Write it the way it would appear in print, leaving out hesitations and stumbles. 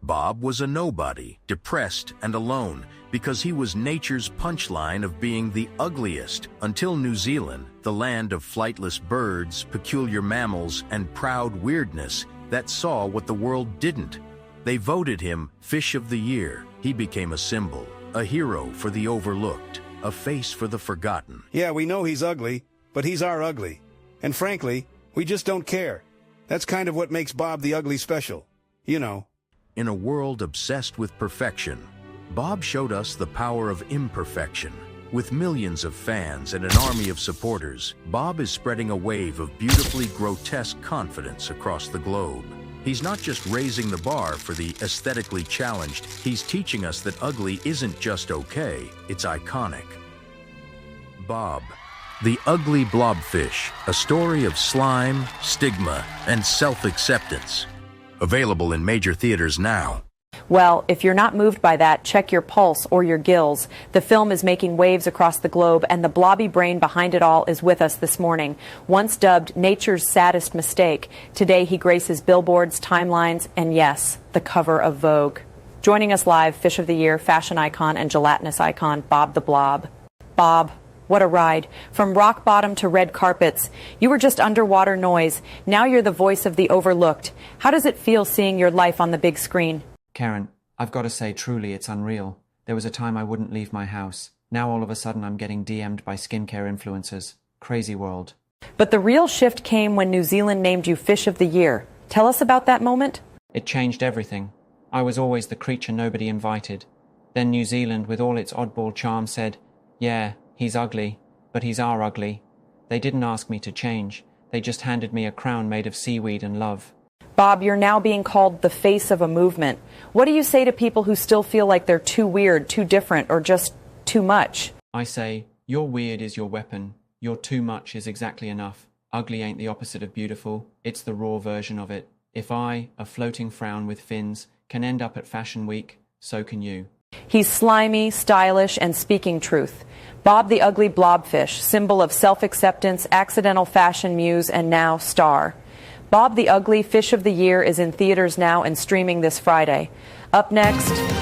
Bob was a nobody, depressed and alone, because he was nature's punchline of being the ugliest, until New Zealand, the land of flightless birds, peculiar mammals, and proud weirdness, that saw what the world didn't. They voted him Fish of the Year. He became a symbol, a hero for the overlooked, a face for the forgotten. Yeah, we know he's ugly, but he's our ugly. And frankly, we just don't care. That's kind of what makes Bob the Ugly special. You know. In a world obsessed with perfection, Bob showed us the power of imperfection. With millions of fans and an army of supporters, Bob is spreading a wave of beautifully grotesque confidence across the globe. He's not just raising the bar for the aesthetically challenged, he's teaching us that ugly isn't just okay, it's iconic. Bob, the ugly blobfish, a story of slime, stigma, and self-acceptance. Available in major theaters now. Well, if you're not moved by that, check your pulse or your gills. The film is making waves across the globe, and the blobby brain behind it all is with us this morning. Once dubbed nature's saddest mistake, today he graces billboards, timelines, and yes, the cover of Vogue. Joining us live, Fish of the Year, fashion icon, and gelatinous icon, Bob the Blob. Bob, what a ride. From rock bottom to red carpets. You were just underwater noise. Now you're the voice of the overlooked. How does it feel seeing your life on the big screen? Karen, I've got to say, truly, it's unreal. There was a time I wouldn't leave my house. Now all of a sudden I'm getting DM'd by skincare influencers. Crazy world. But the real shift came when New Zealand named you Fish of the Year. Tell us about that moment. It changed everything. I was always the creature nobody invited. Then New Zealand, with all its oddball charm, said, yeah, he's ugly, but he's our ugly. They didn't ask me to change. They just handed me a crown made of seaweed and love. Bob, you're now being called the face of a movement. What do you say to people who still feel like they're too weird, too different, or just too much? I say, your weird is your weapon. Your too much is exactly enough. Ugly ain't the opposite of beautiful. It's the raw version of it. If I, a floating frown with fins, can end up at Fashion Week, so can you. He's slimy, stylish, and speaking truth. Bob the ugly blobfish, symbol of self-acceptance, accidental fashion muse, and now star. Bob the Ugly Fish of the Year is in theaters now and streaming this Friday. Up next...